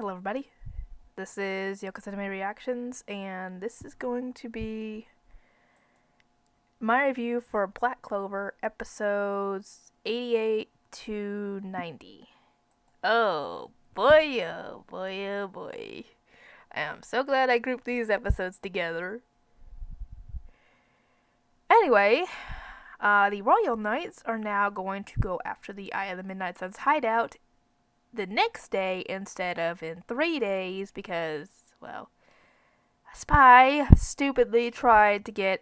Hello, everybody. This is Yoko's Anime Reactions, and this is going to be my review for Black Clover episodes 88 to 90. Oh boy, oh boy, oh boy. I am so glad I grouped these episodes together. Anyway, the Royal Knights are now going to go after the Eye of the Midnight Sun's hideout the next day instead of in 3 days because, well, a spy stupidly tried to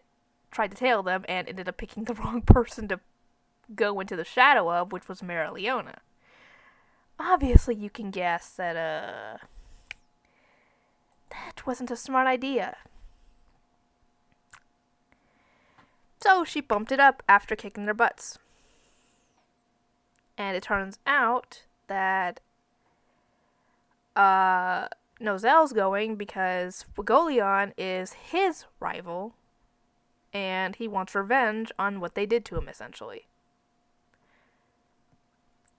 tail them and ended up picking the wrong person to go into the shadow of, which was Mara Leona. Obviously, you can guess that that wasn't a smart idea. So she bumped it up after kicking their butts. And it turns out that Nozelle's going because Fuegoleon is his rival, and he wants revenge on what they did to him, essentially.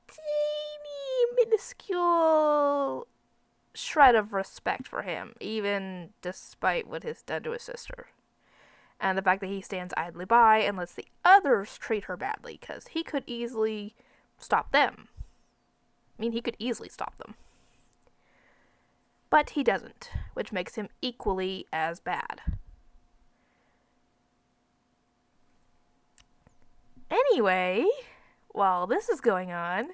Teeny minuscule shred of respect for him, even despite what he's done to his sister. And the fact that he stands idly by and lets the others treat her badly, because he could easily stop them. I mean, he could easily stop them. But he doesn't, which makes him equally as bad. Anyway, while this is going on,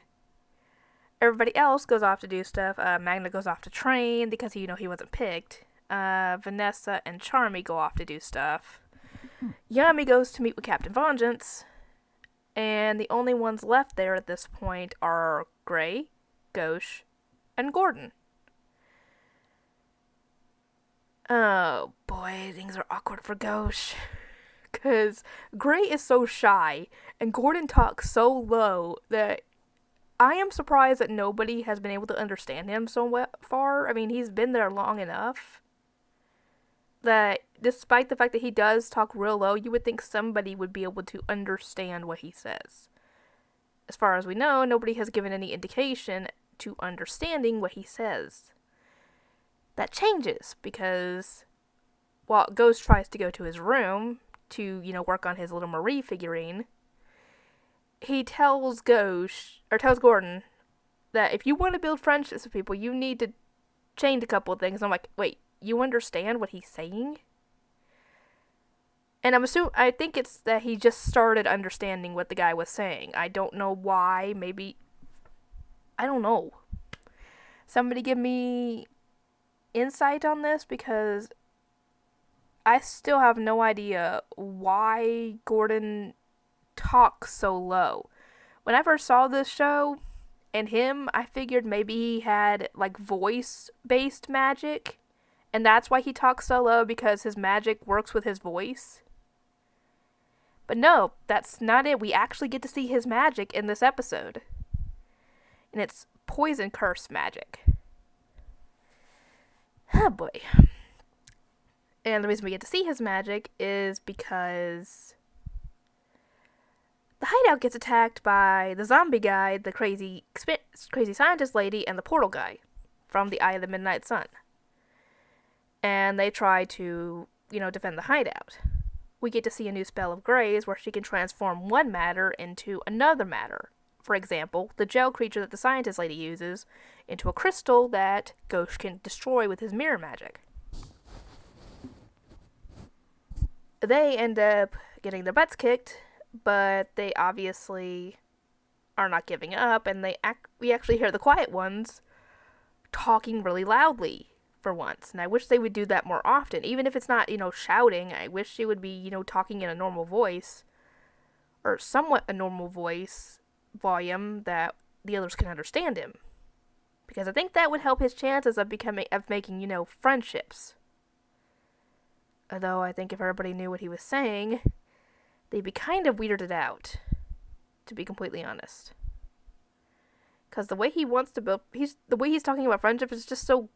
everybody else goes off to do stuff. Magna goes off to train because he wasn't picked. Vanessa and Charmy go off to do stuff. Yami goes to meet with Captain Vengeance. And the only ones left there at this point are Gray, Gauche, and Gordon. Oh boy, things are awkward for Gauche. Because Gray is so shy, and Gordon talks so low that I am surprised that nobody has been able to understand him so far. I mean, he's been there long enough that despite the fact that he does talk real low, you would think somebody would be able to understand what he says. As far as we know, nobody has given any indication to understanding what he says. That changes because while Ghost tries to go to his room to, work on his little Marie figurine, he tells Gordon that if you want to build friendships with people, you need to change a couple of things. I'm like, wait, you understand what he's saying? And I think it's that he just started understanding what the guy was saying. I don't know why. Maybe, I don't know. Somebody give me insight on this, because I still have no idea why Gordon talks so low. When I first saw this show and him, I figured maybe he had like voice-based magic, and that's why he talks so low, because his magic works with his voice. But no, that's not it. We actually get to see his magic in this episode. And it's poison curse magic. Oh boy. And the reason we get to see his magic is because the hideout gets attacked by the zombie guy, the crazy scientist lady, and the portal guy from the Eye of the Midnight Sun. And they try to, defend the hideout. We get to see a new spell of Gray's where she can transform one matter into another matter. For example, the gel creature that the scientist lady uses into a crystal that Ghost can destroy with his mirror magic. They end up getting their butts kicked, but they obviously are not giving up, and we actually hear the quiet ones talking really loudly for once. And I wish they would do that more often. Even if it's not, shouting, I wish they would be, talking in a normal voice, or somewhat a normal voice volume that the others can understand him. Because I think that would help his chances of making, friendships. Although I think if everybody knew what he was saying, they'd be kind of weirded out, to be completely honest. Because the way he wants to build, the way he's talking about friendship is just so.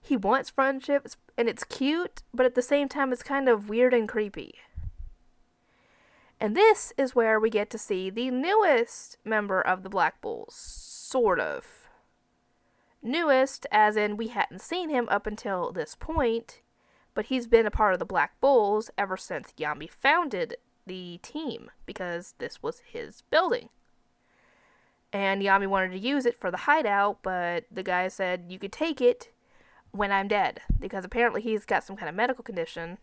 He wants friendships, and it's cute, but at the same time, it's kind of weird and creepy. And this is where we get to see the newest member of the Black Bulls, sort of. Newest, as in we hadn't seen him up until this point, but he's been a part of the Black Bulls ever since Yami founded the team, because this was his building. And Yami wanted to use it for the hideout, but the guy said, you could take it when I'm dead, because apparently he's got some kind of medical condition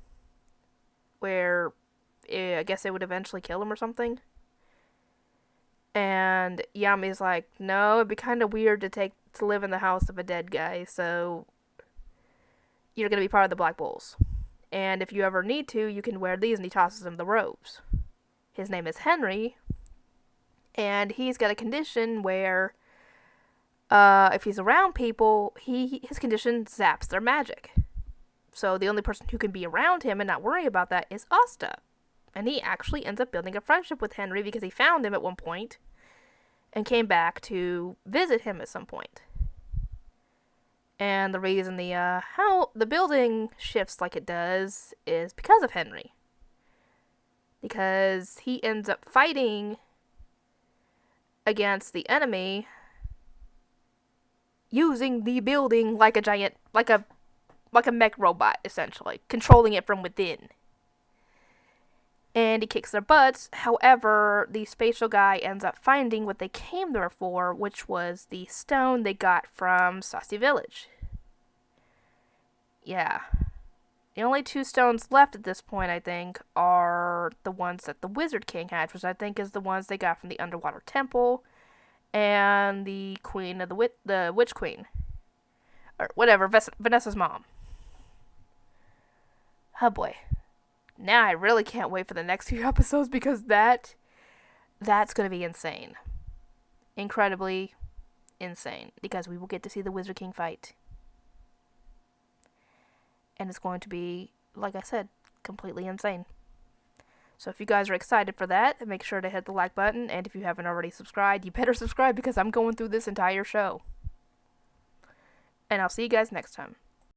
where I guess it would eventually kill him or something. And Yami's like, no, it'd be kind of weird to live in the house of a dead guy, so you're gonna be part of the Black Bulls. And if you ever need to, you can wear these, and he tosses him the robes. His name is Henry, and he's got a condition where if he's around people, his condition zaps their magic. So the only person who can be around him and not worry about that is Asta. And he actually ends up building a friendship with Henry because he found him at one point and came back to visit him at some point. And the reason how the building shifts like it does is because of Henry. Because he ends up fighting against the enemy using the building like a giant, like a mech robot, essentially, controlling it from within. And he kicks their butts. However, the spatial guy ends up finding what they came there for, which was the stone they got from Saucy Village. Yeah. The only 2 stones left at this point, I think, are the ones that the Wizard King had, which I think is the ones they got from the Underwater Temple and the Queen of the Witch Queen. Or whatever, Vanessa's mom. Oh boy. Now I really can't wait for the next few episodes, because that's going to be insane. Incredibly insane, because we will get to see the Wizard King fight. And it's going to be, like I said, completely insane. So if you guys are excited for that, make sure to hit the like button, and if you haven't already subscribed, you better subscribe, because I'm going through this entire show. And I'll see you guys next time.